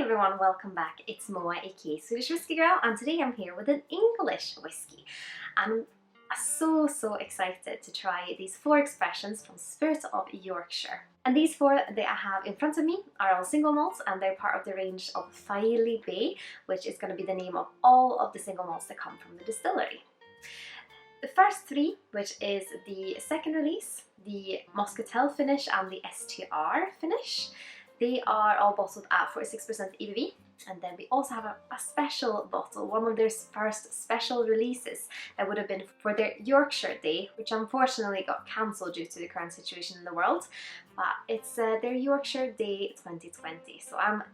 everyone, welcome back. It's Moa, aka Swedish Whiskey Girl, and today I'm here with an English whiskey. And I'm so excited to try these 4 expressions from Spirit of Yorkshire. And these 4 that I have in front of me are all single malts, and they're part of the range of Filey Bay, which is going to be the name of all of the single malts that come from the distillery. The first 3, which is the second release, the Moscatel Finish and the STR Finish, they are all bottled at 46% ABV. And then we also have a special bottle, one of their first special releases that would have been for their Yorkshire Day, which unfortunately got cancelled due to the current situation in the world. But it's their Yorkshire Day 2020, so I'm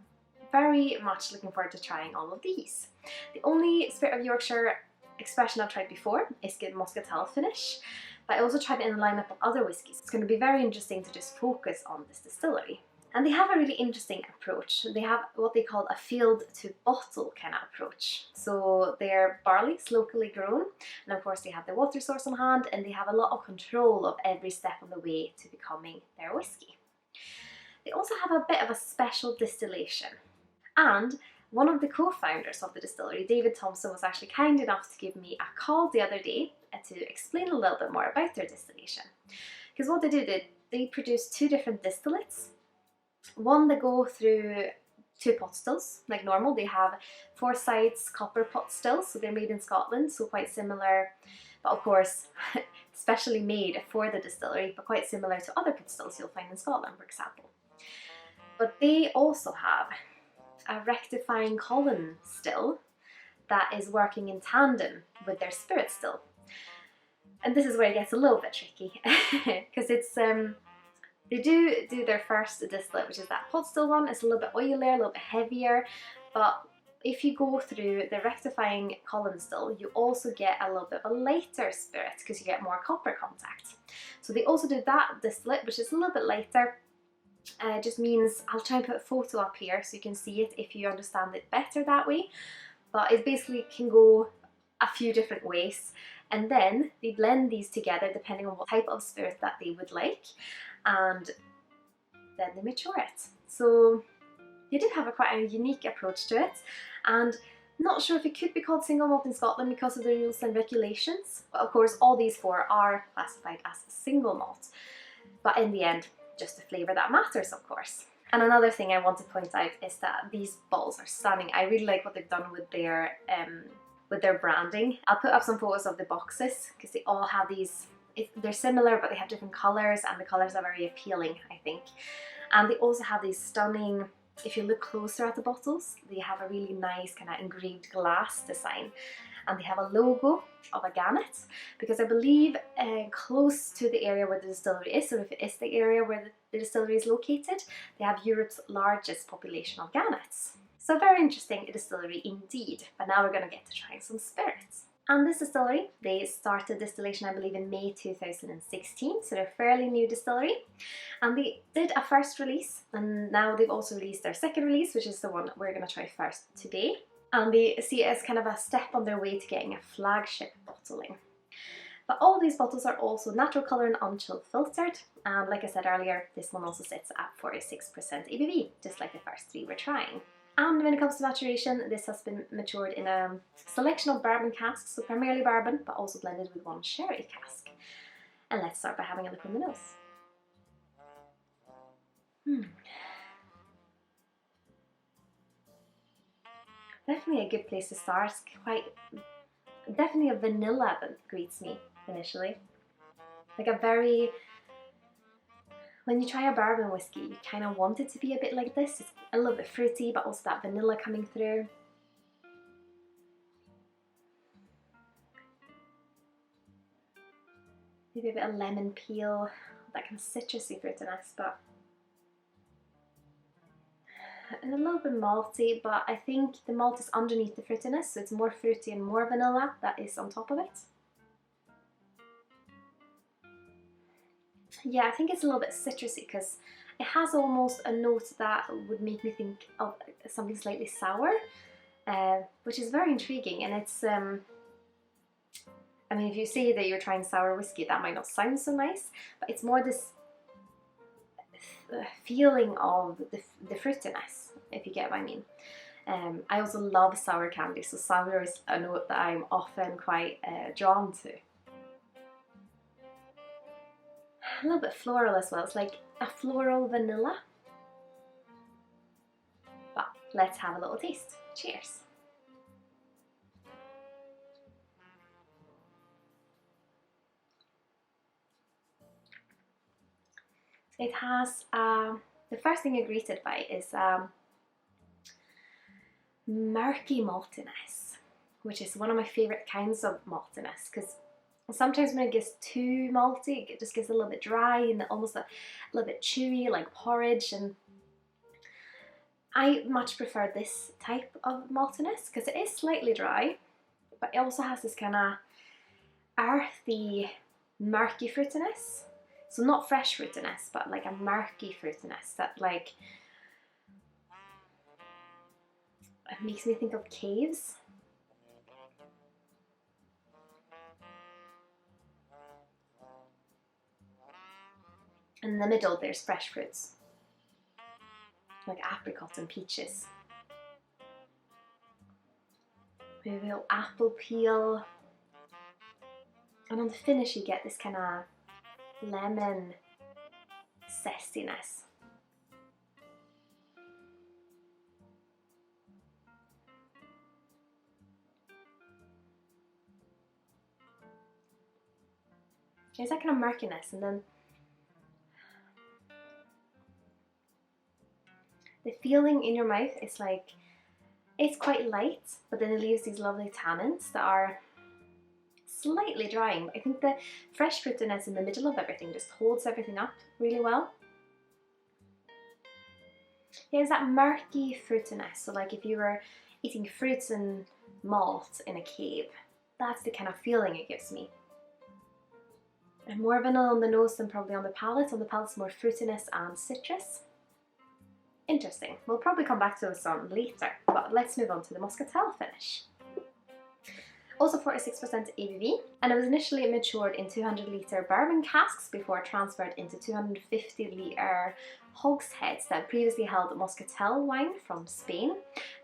very much looking forward to trying all of these. The only Spirit of Yorkshire expression I've tried before is the Moscatel Finish, but I also tried it in a lineup of other whiskies. It's going to be very interesting to just focus on this distillery. And they have a really interesting approach. They have what they call a field to bottle kind of approach. So their barley's locally grown, and of course they have the water source on hand, and they have a lot of control of every step on the way to becoming their whiskey. They also have a bit of a special distillation. And one of the co-founders of the distillery, David Thompson, was actually kind enough to give me a call the other day to explain a little bit more about their distillation. Because what they did, they produced 2 different distillates. One, they go through 2 pot stills, like normal. They have 4 sides copper pot stills, so they're made in Scotland, so quite similar, but of course, specially made for the distillery, but quite similar to other pot stills you'll find in Scotland, for example. But they also have a rectifying column still that is working in tandem with their spirit still. And this is where it gets a little bit tricky, because it's they do their first distillate, which is that pot still one. It's a little bit oilier, a little bit heavier, but if you go through the rectifying column still, you also get a little bit of a lighter spirit because you get more copper contact. So they also do that distillate, which is a little bit lighter. It just means, I'll try and put a photo up here so you can see it if you understand it better that way. But it basically can go a few different ways, and then they blend these together depending on what type of spirit that they would like, and then they mature it. So they did have quite a unique approach to it, and not sure if it could be called single malt in Scotland because of the rules and regulations, but of course all these 4 are classified as single malt, but in the end just the flavour that matters, of course. And another thing I want to point out is that these bottles are stunning. I really like what they've done with their branding. I'll put up some photos of the boxes because they all have these, they're similar but they have different colours, and the colours are very appealing, I think. And they also have these stunning, if you look closer at the bottles, they have a really nice kind of engraved glass design, and they have a logo of a gannet, because I believe close to the area where the distillery is, or if it is the area where the distillery is located, they have Europe's largest population of gannets. So very interesting distillery indeed, but now we're going to get to trying some spirits. And this distillery, they started distillation I believe in May 2016, so they're a fairly new distillery. And they did a first release, and now they've also released their second release, which is the one we're going to try first today. And they see it as kind of a step on their way to getting a flagship bottling. But all these bottles are also natural colour and unchill filtered, and like I said earlier, this one also sits at 46% ABV, just like the first 3 we're trying. And when it comes to maturation, this has been matured in a selection of bourbon casks, so primarily bourbon, but also blended with 1 sherry cask. And let's start by having a look on the nose. Definitely a good place to start. Definitely a vanilla that greets me initially. Like a very, when you try a bourbon whiskey, you kind of want it to be a bit like this. It's a little bit fruity, but also that vanilla coming through. Maybe a bit of lemon peel, that kind of citrusy fruitiness, but and a little bit malty, but I think the malt is underneath the fruitiness, so it's more fruity and more vanilla that is on top of it. Yeah, I think it's a little bit citrusy because it has almost a note that would make me think of something slightly sour, which is very intriguing. And it's, I mean, if you say that you're trying sour whiskey, that might not sound so nice, but it's more this feeling of the fruitiness if you get what I mean. I also love sour candy, so sour is a note that I'm often quite drawn to. A little bit floral as well, it's like a floral vanilla. But let's have a little taste. Cheers! It has, the first thing you're greeted by is murky maltiness, which is one of my favourite kinds of maltiness, because sometimes when it gets too malty, it just gets a little bit dry and almost a little bit chewy, like porridge, and I much prefer this type of maltiness because it is slightly dry, but it also has this kind of earthy, murky fruitiness. So not fresh fruitiness, but like a murky fruitiness that like, it makes me think of caves. In the middle there's fresh fruits, like apricots and peaches. Maybe a little apple peel. And on the finish you get this kind of lemon zestiness. There's that kind of murkiness, and then the feeling in your mouth is like, it's quite light, but then it leaves these lovely tannins that are slightly drying. I think the fresh fruitiness in the middle of everything just holds everything up really well. There's that murky fruitiness, so like if you were eating fruits and malt in a cave, that's the kind of feeling it gives me. And more vanilla on the nose than probably on the palate. On the palate, more fruitiness and citrus. Interesting. We'll probably come back to some later, but let's move on to the Moscatel finish. Also 46% ABV, and it was initially matured in 200 litre bourbon casks before transferred into 250 litre hogsheads that previously held Moscatel wine from Spain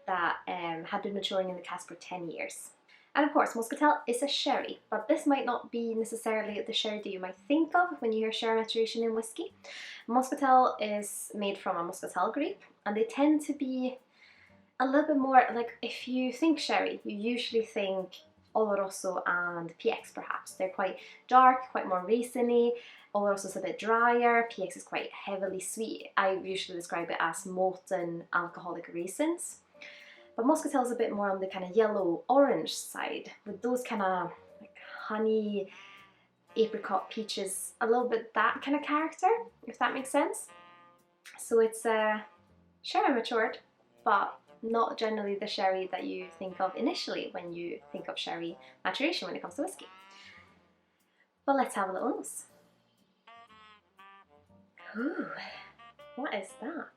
that had been maturing in the cask for 10 years. And of course, Moscatel is a sherry, but this might not be necessarily the sherry that you might think of when you hear sherry maturation in whiskey. Moscatel is made from a Moscatel grape, and they tend to be a little bit more, like if you think sherry, you usually think Oloroso and PX perhaps. They're quite dark, quite more raisiny. Oloroso is a bit drier, PX is quite heavily sweet. I usually describe it as molten alcoholic raisins. But Moscatel is a bit more on the kind of yellow-orange side, with those kind of like honey, apricot, peaches, a little bit that kind of character, if that makes sense. So it's sherry matured, but not generally the sherry that you think of initially when you think of sherry maturation when it comes to whiskey. But let's have a little nose. Ooh, what is that?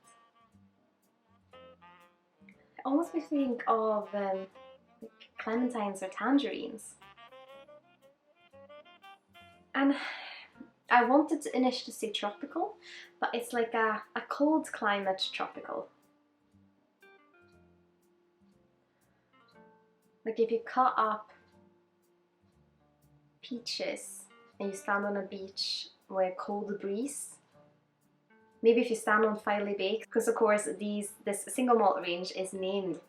It almost makes me think of like clementines or tangerines. And I wanted to initially say tropical, but it's like a cold climate tropical. Like if you cut up peaches and you stand on a beach with a cold breeze. Maybe if you stand on Filey Bay, because of course this single malt range is named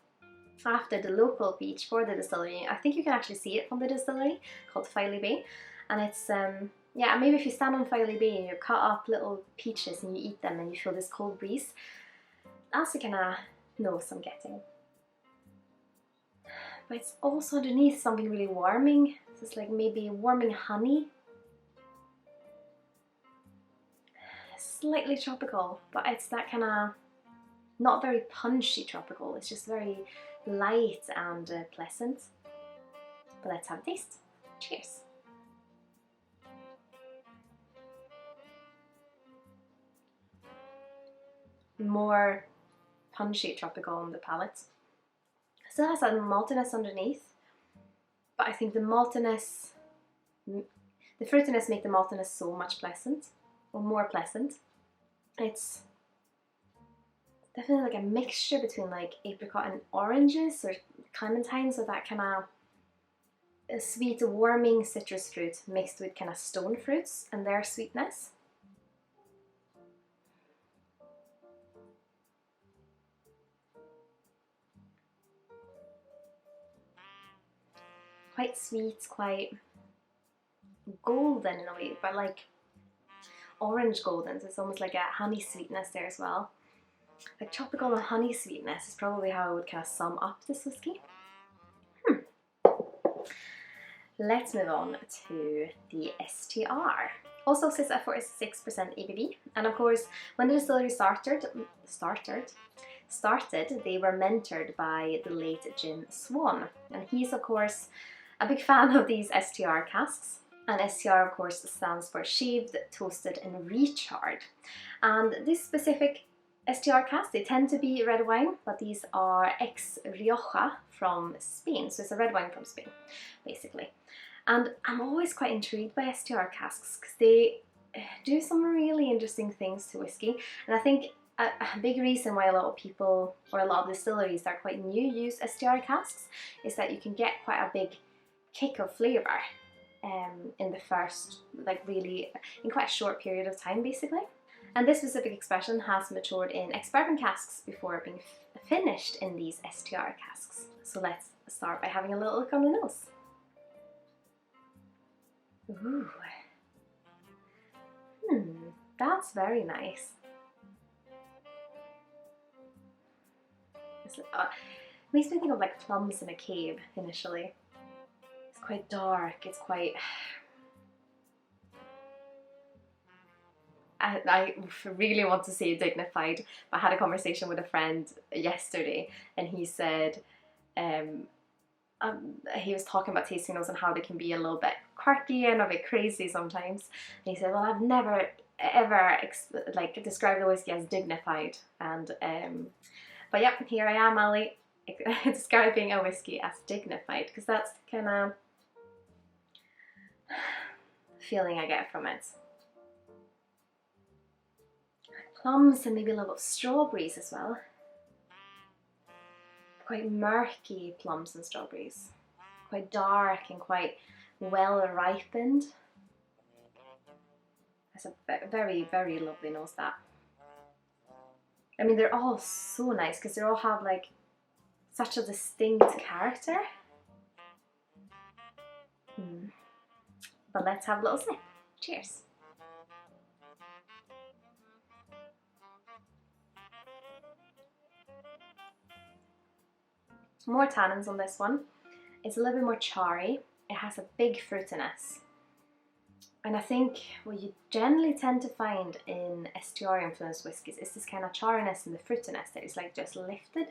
after the local beach for the distillery. I think you can actually see it from the distillery, called Filey Bay. And it's, yeah, maybe if you stand on Filey Bay and you cut up little peaches and you eat them and you feel this cold breeze, that's the kind of nose I'm getting. But it's also underneath something really warming. So it's like maybe warming honey. Slightly tropical, but it's that kind of not very punchy tropical. It's just very light and pleasant. But let's have a taste. Cheers. More punchy tropical on the palate. Still has that maltiness underneath, but I think the maltiness, the fruitiness make the maltiness so much pleasant, or more pleasant. It's definitely like a mixture between like apricot and oranges or clementines, so that kind of sweet, warming citrus fruit mixed with kind of stone fruits and their sweetness. Quite sweet, quite golden in a way, but like orange golden, so it's almost like a honey sweetness there as well. Like tropical and honey sweetness is probably how I would kind of sum up this whiskey. Let's move on to the STR. Also sits at 46% ABV, and of course, when the distillery started, they were mentored by the late Jim Swan, and he's of course a big fan of these STR casks. And STR of course stands for shaved, toasted and recharred. And this specific STR cask, they tend to be red wine, but these are ex-Rioja from Spain, so it's a red wine from Spain basically. And I'm always quite intrigued by STR casks because they do some really interesting things to whiskey, and I think a big reason why a lot of people, or a lot of distilleries that are quite new, use STR casks is that you can get quite a big kick of flavour in the first, like really, in quite a short period of time basically. And this specific expression has matured in ex-bourbon casks before being finished in these STR casks. So let's start by having a little look on the nose. Ooh. That's very nice. Makes me think of like plums in a cave initially. It's quite dark, it's quite... I really want to say dignified, but I had a conversation with a friend yesterday and he said he was talking about tasting notes and how they can be a little bit quirky and a bit crazy sometimes. And he said, well, I've never ever described the whiskey as dignified. And but yep, here I am, Ali, describing a whiskey as dignified, because that's the kind of feeling I get from it. Plums and maybe a little bit of strawberries as well. Quite murky plums and strawberries. Quite dark and quite well ripened. That's a very, very lovely nose, that. I mean, they're all so nice because they all have like such a distinct character. But let's have a little sip. Cheers. More tannins on this one. It's a little bit more charry. It has a big fruitiness. And I think what you generally tend to find in STR influenced whiskies is this kind of charriness and the fruitiness that is like just lifted.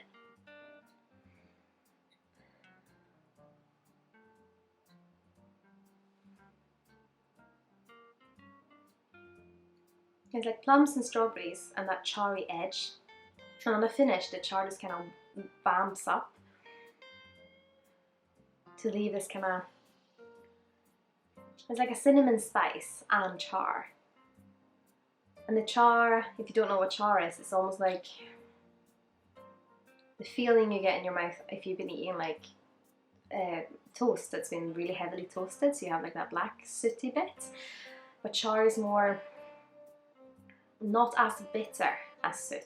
It's like plums and strawberries and that charry edge. And on the finish, the char just kind of vamps up to leave this kind of, it's like a cinnamon spice and char. And the char, if you don't know what char is, it's almost like the feeling you get in your mouth if you've been eating like toast that's been really heavily toasted, so you have like that black sooty bit. But char is more, not as bitter as soot.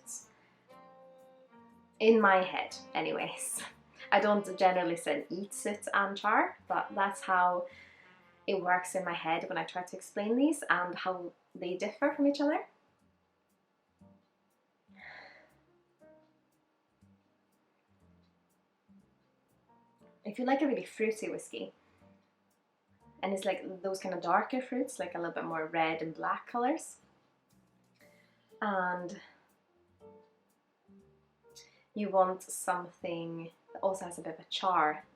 In my head, anyways. I don't generally eat soot and char, but that's how it works in my head when I try to explain these and how they differ from each other. If you like a really fruity whiskey, and it's like those kind of darker fruits, like a little bit more red and black colours, and you want something that also has a bit of a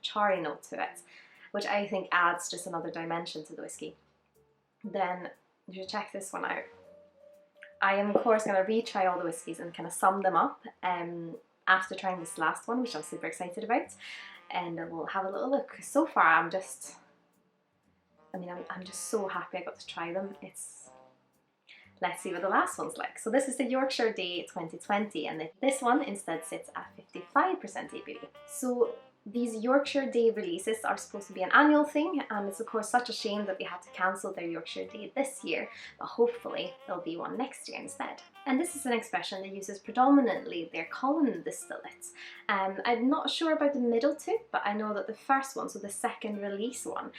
charry note to it, which I think adds just another dimension to the whiskey, then you should check this one out. I am of course going to retry all the whiskies and kind of sum them up after trying this last one, which I'm super excited about, and we'll have a little look. So far I'm just so happy I got to try them. It's let's see what the last one's like. So this is the Yorkshire Day 2020, and this one instead sits at 55% ABV. So these Yorkshire Day releases are supposed to be an annual thing, and it's of course such a shame that they had to cancel their Yorkshire Day this year, but hopefully there'll be one next year instead. And this is an expression that uses predominantly their column distillates. I'm not sure about the middle two, but I know that the first one, so the second release one,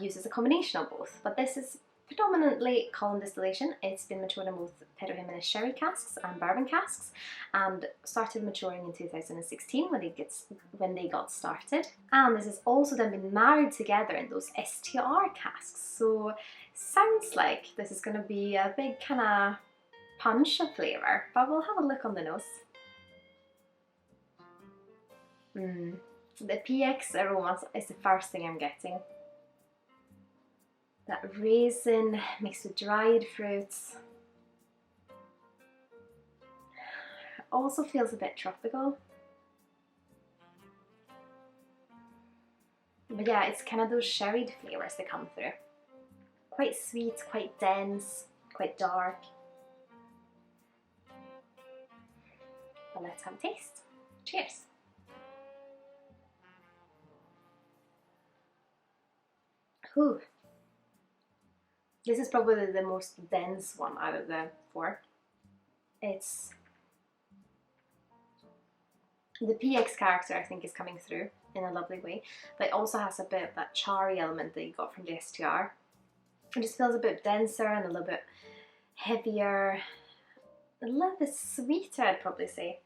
uses a combination of both. But this is predominantly column distillation. It's been matured in both Pedro Jimenez sherry casks and bourbon casks, and started maturing in 2016 when they got started. And this has also then been married together in those STR casks. So sounds like this is going to be a big kind of punch of flavour, but we'll have a look on the nose. The PX aroma is the first thing I'm getting. That raisin mixed with dried fruits. Also feels a bit tropical. But yeah, it's kind of those sherried flavours that come through. Quite sweet, quite dense, quite dark. But let's have a taste. Cheers! Ooh. This is probably the most dense one out of the four. It's the PX character, I think, is coming through in a lovely way, but it also has a bit of that charry element that you got from the STR. It just feels a bit denser and a little bit heavier, a little bit sweeter, I'd probably say.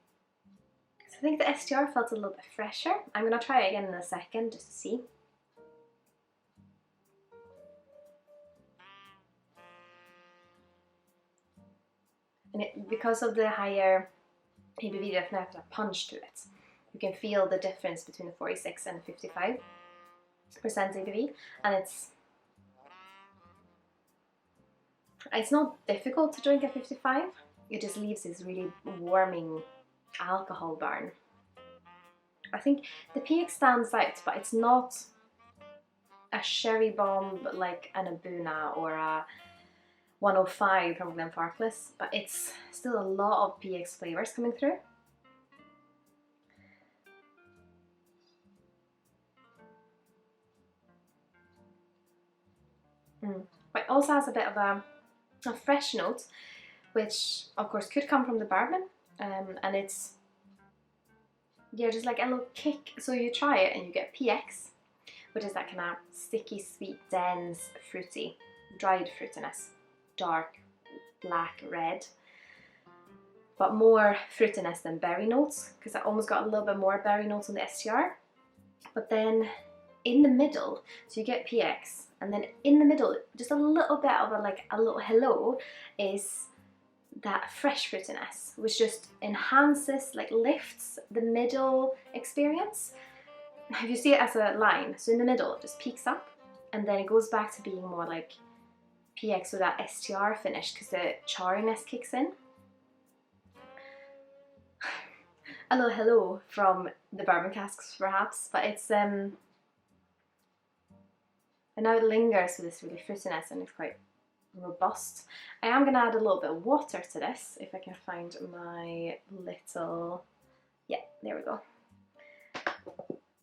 So I think the STR felt a little bit fresher. I'm gonna try it again in a second just to see. And because of the higher ABV, definitely has a punch to it. You can feel the difference between the 46 and 55% ABV, and it's not difficult to drink at 55. It just leaves this really warming alcohol burn. I think the PX stands out, but it's not a sherry bomb like an Abuna or a 105 from Glenfarclas, but it's still a lot of PX flavours coming through. But it also has a bit of a fresh note, which of course could come from the bourbon, and it's just like a little kick. So you try it and you get PX, which is that kind of sticky, sweet, dense, fruity, dried fruitiness. Dark, black, red, but more fruitiness than berry notes, because I almost got a little bit more berry notes on the STR. But then in the middle, so you get PX, and then in the middle, just a little bit of a little hello, is that fresh fruitiness, which just enhances, like lifts the middle experience. If you see it as a line, so in the middle it just peaks up, and then it goes back to being more like PX with that STR finish, because the charriness kicks in. A little hello from the bourbon casks perhaps, but it's and now it lingers with this really fruitiness and it's quite robust. I am going to add a little bit of water to this, if I can find my little, yeah, there we go.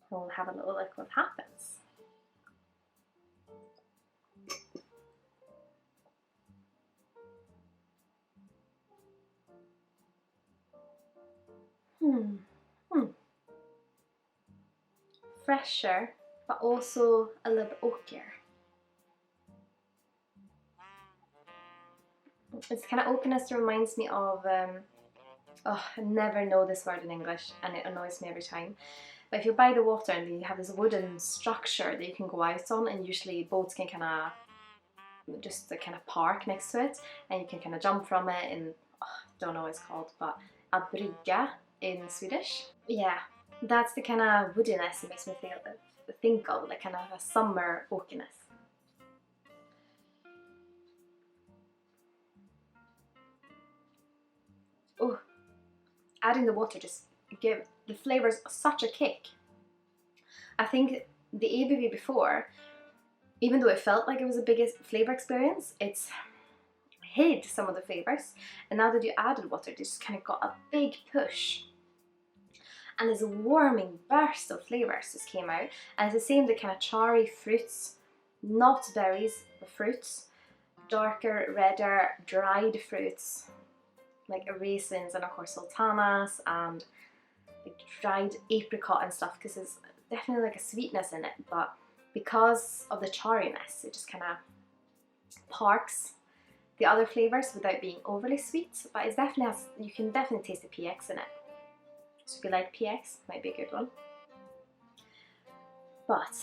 We'll have a little look what happens. Fresher, but also a little bit oakier. It's kind of oakiness that reminds me of, I never know this word in English and it annoys me every time. But if you buy the water and you have this wooden structure that you can go out on, and usually boats can kind of just kind of park next to it, and you can kind of jump from it in, don't know what it's called, but a brygga in Swedish. Yeah, that's the kind of woodiness it makes me think of, like kind of a summer oakiness. Oh, adding the water just give the flavours such a kick. I think the ABV before, even though it felt like it was the biggest flavour experience, it's hid some of the flavours, and now that you added water, they just kind of got a big push. And this warming burst of flavours just came out, and it's the same, the kind of charry fruits, not berries, but fruits, darker, redder, dried fruits, like raisins and of course sultanas and like dried apricot and stuff, because there's definitely like a sweetness in it, but because of the charriness, it just kind of parks the other flavours without being overly sweet. But it definitely has, you can definitely taste the PX in it. So if you like PX, might be a good one. But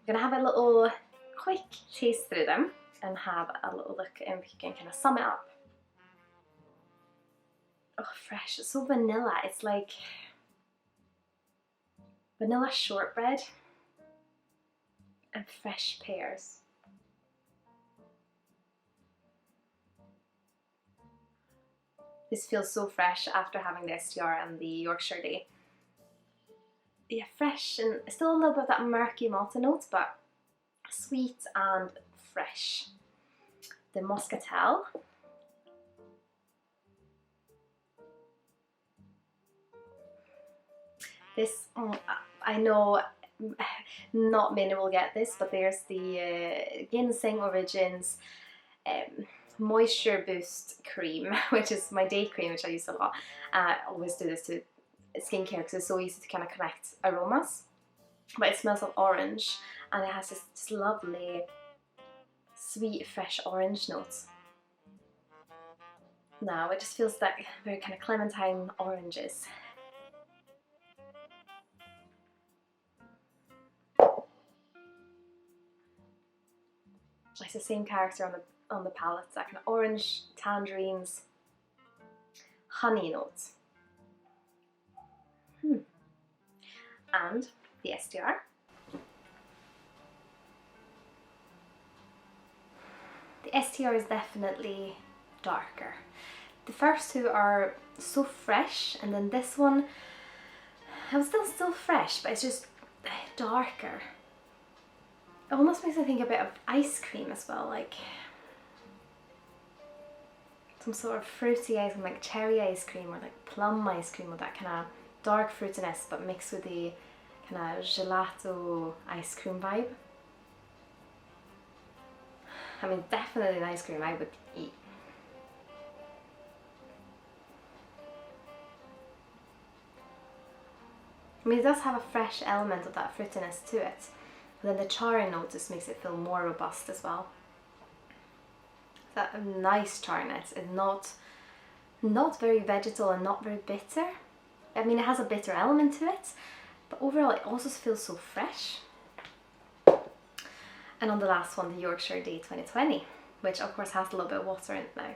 I'm gonna have a little quick taste through them and have a little look, and we can kind of sum it up. Oh, fresh, it's so vanilla. It's like vanilla shortbread and fresh pears. This feels so fresh after having the STR and the Yorkshire Day. Yeah, fresh and still a little bit of that murky malty note, but sweet and fresh. The Moscatel. This, I know not many will get this, but there's the Ginseng Origins Moisture Boost Cream, which is my day cream, which I use a lot. I always do this to skincare because it's so easy to kind of connect aromas. But it smells of orange, and it has this lovely sweet fresh orange notes. Now it just feels like very kind of clementine oranges. It's the same character on the palette, that kind of orange, tangerines, honey notes. And the STR. The STR is definitely darker. The first two are so fresh, and then this one, it was still fresh, but it's just darker. It almost makes me think a bit of ice cream as well, like some sort of fruity ice cream, like cherry ice cream or like plum ice cream, with that kind of dark fruitiness but mixed with the kind of gelato ice cream vibe. I mean, definitely an ice cream I would eat. I mean, it does have a fresh element of that fruitiness to it. And then the charry note just makes it feel more robust as well. That nice charriness is not very vegetal and not very bitter. I mean, it has a bitter element to it, but overall it also feels so fresh. And on the last one, the Yorkshire Day 2020, which of course has a little bit of water in it now. I'm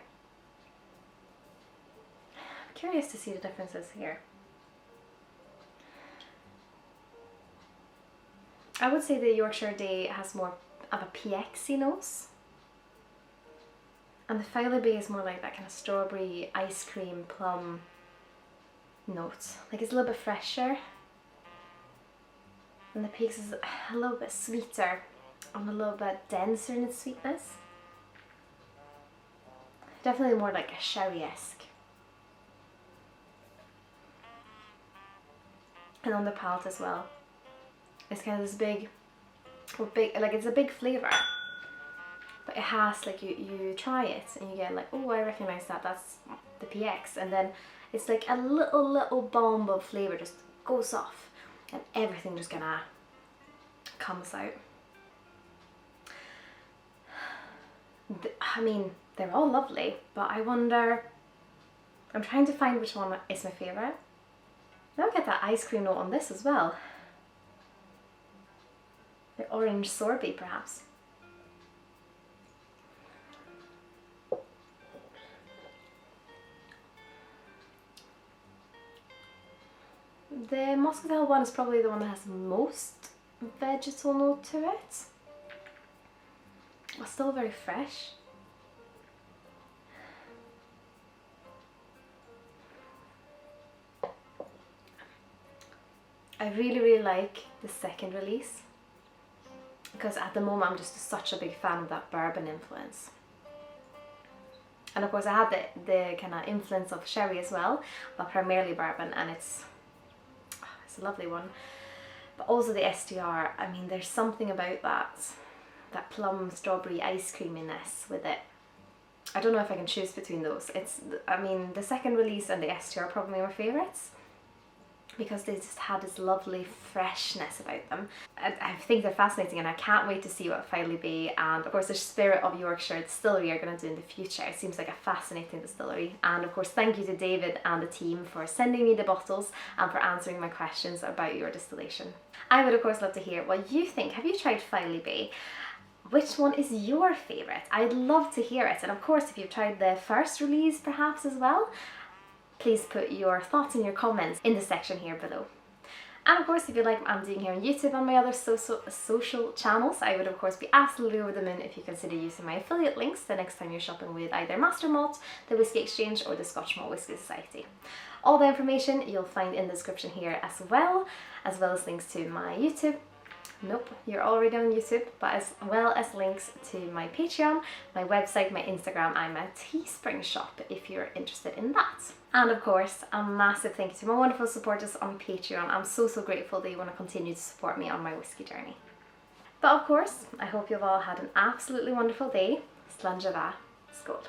curious to see the differences here. I would say the Yorkshire Day has more of a PXy nose, and the Filey Bay is more like that kind of strawberry, ice cream, plum note. Like it's a little bit fresher, and the PX is a little bit sweeter and a little bit denser in its sweetness. Definitely more like a sherry-esque. And on the palate as well, it's kind of this big, like it's a big flavour, but it has, like, you try it and you get like, oh, I recognise that, that's the PX, and then it's like a little bomb of flavour just goes off and everything just kinda comes out. I mean, they're all lovely, but I wonder, I'm trying to find which one is my favourite. Now I get that ice cream note on this as well. Like orange sorbet, perhaps. The Moscatel one is probably the one that has most vegetal note to it. It's still very fresh. I really like the second release, because at the moment I'm just such a big fan of that bourbon influence. And of course I had the kind of influence of sherry as well, but primarily bourbon, and it's a lovely one. But also the STR, I mean, there's something about that plum strawberry ice creaminess with it. I don't know if I can choose between those. I mean, the second release and the STR are probably my favourites, because they just had this lovely freshness about them. I think they're fascinating, and I can't wait to see what Filey Bay and of course the Spirit of Yorkshire distillery are going to do in the future. It seems like a fascinating distillery. And of course thank you to David and the team for sending me the bottles and for answering my questions about your distillation. I would of course love to hear what you think. Have you tried Filey Bay? Which one is your favourite? I'd love to hear it. And of course if you've tried the first release perhaps as well, please put your thoughts and your comments in the section here below. And of course, if you like what I'm doing here on YouTube and my other social channels, I would of course be absolutely over the moon if you consider using my affiliate links the next time you're shopping with either Master Malt, the Whisky Exchange or the Scotch Malt Whisky Society. All the information you'll find in the description here as well as links to my YouTube. Nope, you're already on YouTube, but as well as links to my Patreon, my website, my Instagram, and my Teespring shop if you're interested in that. And of course, a massive thank you to my wonderful supporters on Patreon. I'm so grateful that you want to continue to support me on my whiskey journey. But of course, I hope you've all had an absolutely wonderful day. Slán Skål.